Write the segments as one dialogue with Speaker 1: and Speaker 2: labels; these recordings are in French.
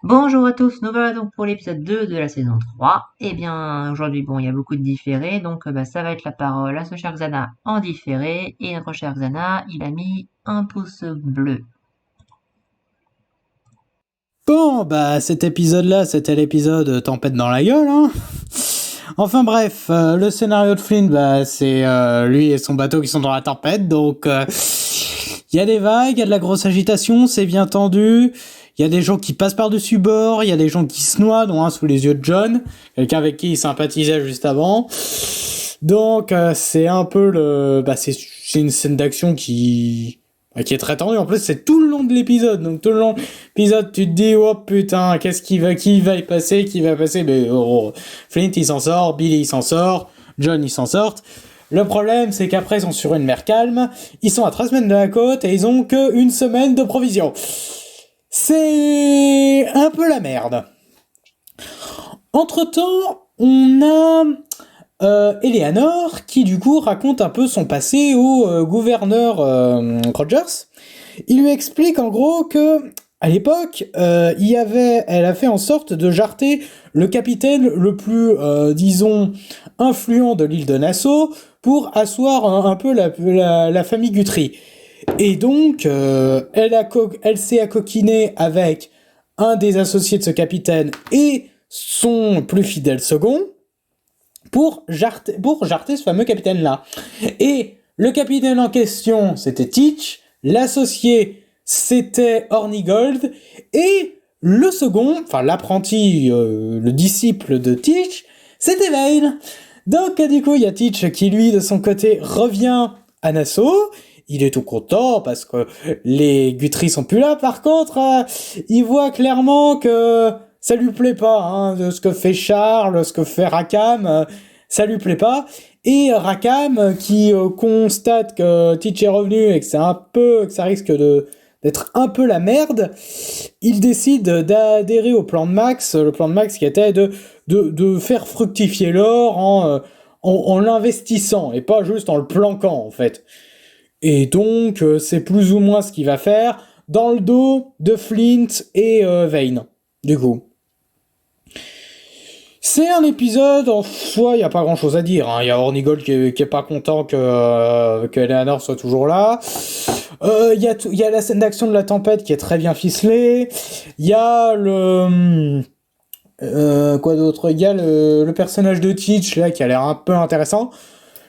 Speaker 1: Bonjour à tous, nous voilà donc pour l'épisode 2 de la saison 3. Eh bien, aujourd'hui, il y a beaucoup de différés, donc ça va être la parole à ce cher Xana en différé, et notre cher Xana, il a mis un pouce bleu.
Speaker 2: Bon, cet épisode-là, c'était l'épisode Tempête dans la gueule, hein. Enfin bref, le scénario de Flynn, c'est lui et son bateau qui sont dans la tempête, donc il y a des vagues, il y a de la grosse agitation, c'est bien tendu, il y a des gens qui passent par-dessus bord, il y a des gens qui se noient, dont un sous les yeux de John, quelqu'un avec qui il sympathisait juste avant. Donc c'est un peu c'est une scène d'action qui est très tendue. En plus, c'est tout le long de l'épisode. Donc tout le long de l'épisode, tu te dis oh putain, qui va y passer, qui va passer. Mais Flint il s'en sort, Billy il s'en sort, John il s'en sort. Le problème, c'est qu'après ils sont sur une mer calme, ils sont à 3 semaines de la côte et ils ont que une semaine de provisions. C'est un peu la merde. Entre-temps, on a Eleanor qui du coup raconte un peu son passé au gouverneur Rogers. Il lui explique en gros que à l'époque, elle a fait en sorte de jarter le capitaine le plus, disons, influent de l'île de Nassau pour asseoir un peu la famille Guthrie. Et donc, elle s'est accoquinée avec un des associés de ce capitaine et son plus fidèle second pour jarter ce fameux capitaine-là. Et le capitaine en question, c'était Teach, l'associé, c'était Hornigold, et le second, enfin l'apprenti, le disciple de Teach, c'était Vane. Donc du coup, il y a Teach qui, lui, de son côté, revient à Nassau. Il est tout content parce que les Guthrie sont plus là. Par contre, il voit clairement que ça lui plaît pas, hein, de ce que fait Charles, ce que fait Rackham, ça lui plaît pas. Et Rackham, qui constate que Teach est revenu et que ça risque d'être un peu la merde, il décide d'adhérer au plan de Max, le plan de Max qui était de faire fructifier l'or en l'investissant et pas juste en le planquant en fait. Et donc, c'est plus ou moins ce qu'il va faire dans le dos de Flint et Vane, du coup. C'est un épisode, en soi, il n'y a pas grand chose à dire. Il y a Hornigold qui est pas content que Eleanor soit toujours là. Il y a la scène d'action de la tempête qui est très bien ficelée. Il y a quoi d'autre? Il y a le personnage de Teach, là, qui a l'air un peu intéressant.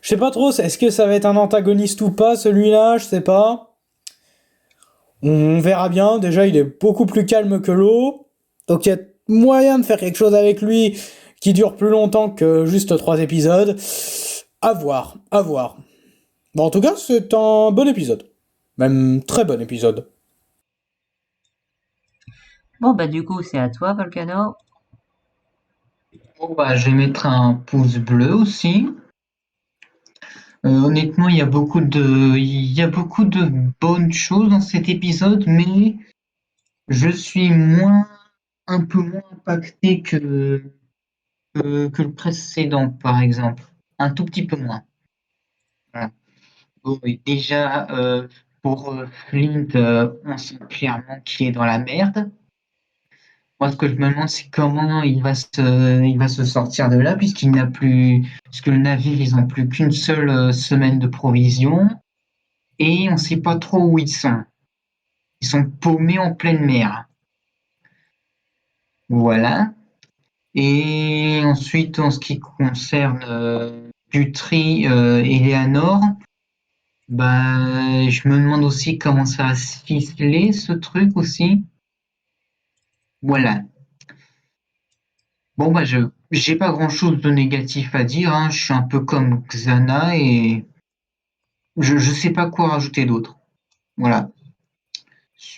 Speaker 2: Je sais pas trop, est-ce que ça va être un antagoniste ou pas, celui-là? Je sais pas. On verra bien. Déjà, il est beaucoup plus calme que l'eau. Donc, il y a moyen de faire quelque chose avec lui qui dure plus longtemps que juste 3 épisodes. À voir, à voir. Bon, en tout cas, c'est un bon épisode. Même très bon épisode.
Speaker 1: Bon, du coup, c'est à toi, Volcano.
Speaker 3: Bon, je vais mettre un pouce bleu aussi. Honnêtement, il y a beaucoup de bonnes choses dans cet épisode, mais je suis un peu moins impacté que le précédent, par exemple. Un tout petit peu moins. Voilà. Bon, et déjà, pour Flint, on sent clairement qu'il est dans la merde. Moi, ce que je me demande, c'est comment il va se sortir de là, puisque le navire, ils n'ont plus qu'une seule semaine de provisions, et on ne sait pas trop où ils sont. Ils sont paumés en pleine mer. Voilà. Et ensuite, en ce qui concerne Guthrie et Léanor, je me demande aussi comment ça va se ficeler, ce truc aussi. Voilà. Bon, j'ai pas grand-chose de négatif à dire, hein. Je suis un peu comme Xana et je sais pas quoi rajouter d'autre. Voilà.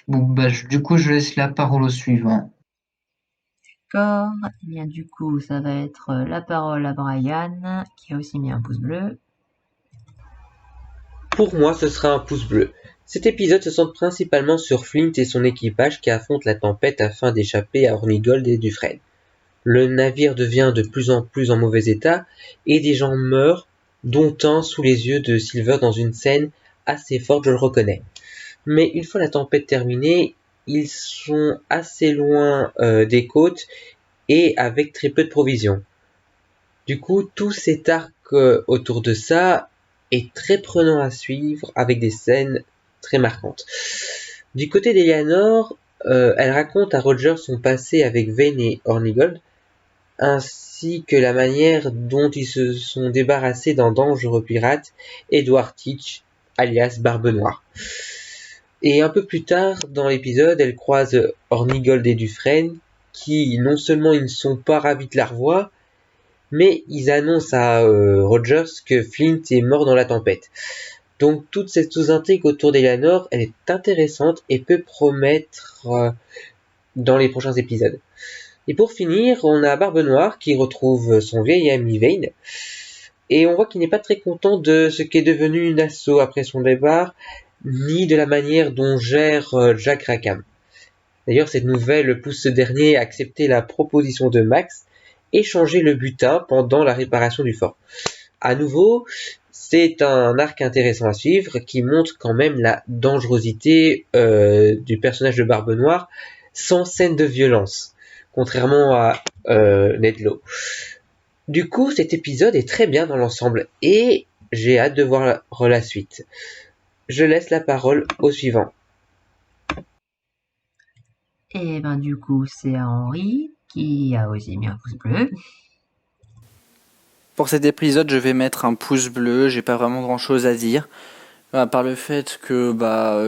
Speaker 3: Bon, du coup, je laisse la parole au suivant.
Speaker 1: D'accord. Eh bien, du coup, ça va être la parole à Brian, qui a aussi mis un pouce bleu.
Speaker 4: Pour moi, ce sera un pouce bleu. Cet épisode se centre principalement sur Flint et son équipage qui affrontent la tempête afin d'échapper à Hornigold et Dufresne. Le navire devient de plus en plus en mauvais état et des gens meurent, dont un sous les yeux de Silver dans une scène assez forte, je le reconnais. Mais une fois la tempête terminée, ils sont assez loin des côtes et avec très peu de provisions. Du coup, tout cet arc autour de ça est très prenant à suivre avec des scènes très marquantes. Du côté d'Eleanor, elle raconte à Roger son passé avec Vane et Hornigold, ainsi que la manière dont ils se sont débarrassés d'un dangereux pirate, Edward Teach, alias Barbe Noire. Et un peu plus tard dans l'épisode, elle croise Hornigold et Dufresne, qui non seulement ils ne sont pas ravis de la revoir, mais ils annoncent à Rogers que Flint est mort dans la tempête. Donc toute cette sous-intrigue autour d'Eleanor, elle est intéressante et peut promettre dans les prochains épisodes. Et pour finir, on a Barbe Noire qui retrouve son vieil ami Vane, et on voit qu'il n'est pas très content de ce qu'est devenu Nassau après son départ, ni de la manière dont gère Jack Rackham. D'ailleurs, cette nouvelle pousse ce dernier à accepter la proposition de Max et changer le butin pendant la réparation du fort. À nouveau, c'est un arc intéressant à suivre qui montre quand même la dangerosité du personnage de Barbe Noire sans scène de violence, contrairement à Ned Lowe. Du coup, cet épisode est très bien dans l'ensemble et j'ai hâte de voir la suite. Je laisse la parole au suivant.
Speaker 1: Et ben du coup, c'est Henri qui a aussi mis un pouce bleu.
Speaker 5: Pour cet épisode, je vais mettre un pouce bleu, j'ai pas vraiment grand chose à dire. À part le fait que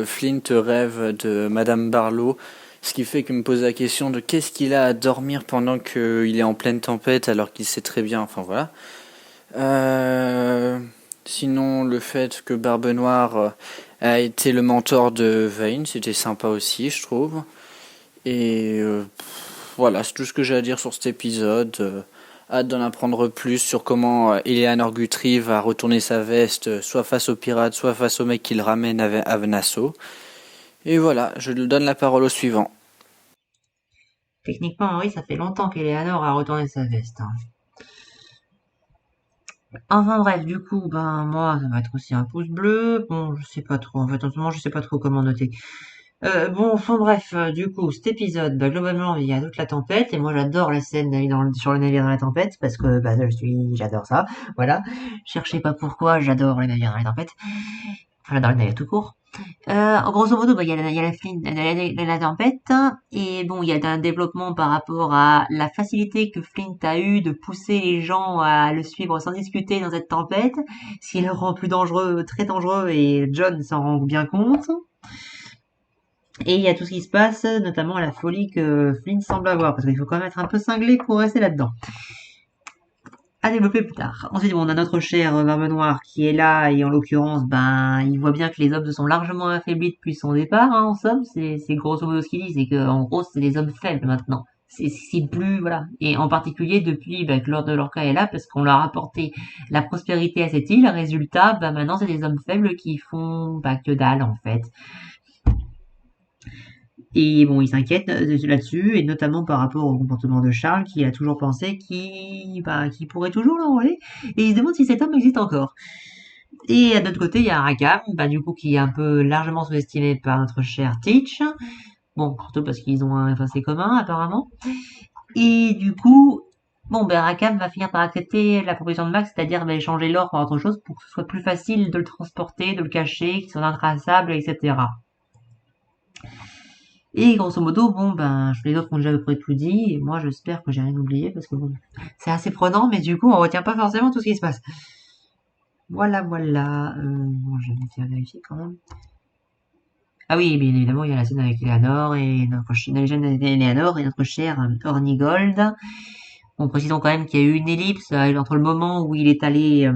Speaker 5: Flint rêve de Madame Barlow, ce qui fait qu'il me pose la question de qu'est-ce qu'il a à dormir pendant qu'il est en pleine tempête alors qu'il sait très bien, enfin voilà. Sinon, le fait que Barbe Noire a été le mentor de Vane, c'était sympa aussi, je trouve. Et voilà, c'est tout ce que j'ai à dire sur cet épisode. Hâte d'en apprendre plus sur comment Eleanor Guthrie va retourner sa veste, soit face aux pirates, soit face au mec qui le ramène à Nassau. Et voilà, je donne la parole au suivant.
Speaker 1: Techniquement, Henri, ça fait longtemps qu'Eleanor a retourné sa veste. Hein. Enfin bref, du coup, ben moi, ça va être aussi un pouce bleu. Bon, je sais pas trop. En fait, en ce moment, je sais pas trop comment noter. Bon, enfin bref, du coup, cet épisode, globalement, il y a toute la tempête, et moi j'adore la scène d'aller sur le navire dans la tempête, parce que j'adore ça, voilà. Cherchez pas pourquoi, j'adore les navires dans la tempête. Enfin, j'adore les navires tout court. En grosso modo, il y a la tempête, et bon, il y a un développement par rapport à la facilité que Flint a eu de pousser les gens à le suivre sans discuter dans cette tempête, ce qui le rend plus dangereux, très dangereux, et John s'en rend bien compte. Et il y a tout ce qui se passe, notamment la folie que Flint semble avoir, parce qu'il faut quand même être un peu cinglé pour rester là-dedans. À développer plus tard. Ensuite, on a notre cher Barbe Noire qui est là, et en l'occurrence, il voit bien que les hommes se sont largement affaiblis depuis son départ, hein, en somme. C'est grosso modo ce qu'il dit, c'est que, en gros, c'est des hommes faibles maintenant. C'est plus, voilà. Et en particulier depuis que Lord de Lorca est là, parce qu'on leur a apporté la prospérité à cette île. Résultat, maintenant, c'est des hommes faibles qui font, que dalle, en fait. Et bon, il s'inquiète là-dessus, et notamment par rapport au comportement de Charles, qui a toujours pensé qu'il pourrait toujours l'enrôler, et il se demande si cet homme existe encore. Et de l'autre côté, il y a Rackham, du coup, qui est un peu largement sous-estimé par notre cher Teach. Bon, surtout parce qu'ils ont un passé commun, apparemment. Et du coup, Rackham va finir par accepter la proposition de Max, c'est-à-dire échanger l'or pour autre chose, pour que ce soit plus facile de le transporter, de le cacher, qu'il soit intraçable, etc. Et grosso modo, les autres ont déjà à peu près tout dit, et moi j'espère que j'ai rien oublié, parce que c'est assez prenant, mais du coup on retient pas forcément tout ce qui se passe. Voilà. Je vais faire vérifier quand même. Ah oui, bien évidemment, il y a la scène avec Eleanor et notre cher Hornigold. Bon, précisons quand même qu'il y a eu une ellipse entre le moment où il est allé...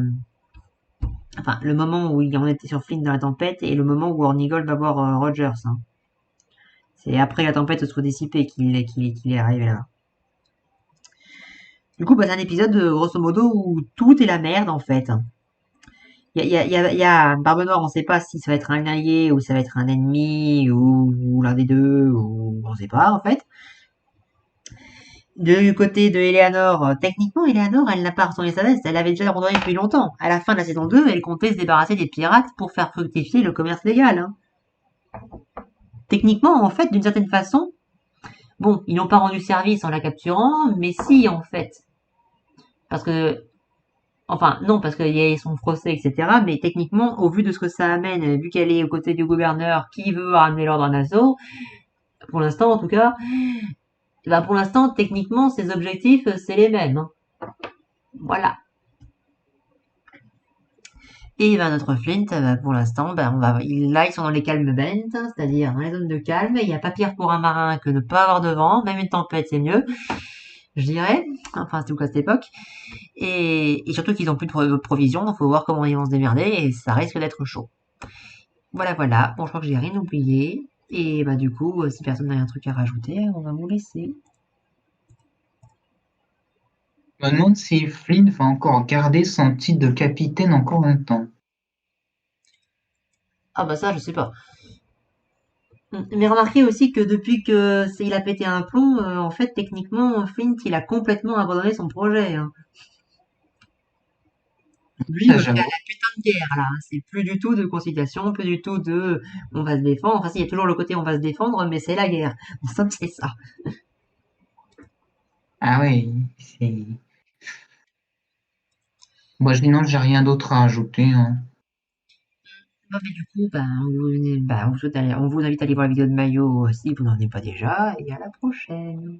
Speaker 1: le moment où on était sur Flint dans la tempête et le moment où Hornigold va voir Rogers. Hein. C'est après la tempête se soit dissipée qu'il est arrivé là. Du coup, c'est un épisode, grosso modo, où tout est la merde, en fait. Il y a Barbe Noire, on sait pas si ça va être un allié, ou ça va être un ennemi, ou l'un des deux, ou on sait pas, en fait. Du côté de Eleanor, techniquement, Eleanor, elle n'a pas retourné sa veste, elle avait déjà abandonné depuis longtemps. À la fin de la saison 2, elle comptait se débarrasser des pirates pour faire fructifier le commerce légal. Hein. techniquement, en fait, d'une certaine façon, bon, ils n'ont pas rendu service en la capturant, mais si, en fait. Parce que, enfin, non, parce qu'il y a son procès, etc. Mais techniquement, au vu de ce que ça amène, vu qu'elle est aux côtés du gouverneur qui veut ramener l'ordre à Nassau, pour l'instant, en tout cas, bah, pour l'instant, techniquement, ses objectifs, c'est les mêmes. Hein. Voilà. Et ben, notre Flint, pour l'instant, ben, là, ils sont dans les calmes bent, c'est-à-dire dans les zones de calme. Il n'y a pas pire pour un marin que ne pas avoir de vent. Même une tempête, c'est mieux, je dirais. Enfin, c'est tout à cette époque. Et surtout qu'ils ont plus de provisions, donc faut voir comment ils vont se démerder, et ça risque d'être chaud. Voilà, voilà. Bon, je crois que j'ai rien oublié. Et bah, du coup, si personne n'a un truc à rajouter, on va vous laisser.
Speaker 3: Je me demande si Flynn va encore garder son titre de capitaine encore longtemps.
Speaker 1: Ah bah ça, je sais pas. Mais remarquez aussi que depuis que il a pété un plomb, en fait, techniquement, Flint, il a complètement abandonné son projet. Hein. Lui, il
Speaker 3: Ça,
Speaker 1: veut faire
Speaker 3: j'avoue.
Speaker 1: la putain de guerre, là. Hein. C'est plus du tout de conciliation, plus du tout de on va se défendre. Enfin, si, il y a toujours le côté on va se défendre, mais c'est la guerre. En somme, c'est ça.
Speaker 3: Ah ouais, c'est. Moi, sinon, j'ai rien d'autre à ajouter. Hein.
Speaker 1: Bon, mais du coup, on vous invite à aller voir la vidéo de Mayo si vous n'en avez pas déjà, et à la prochaine.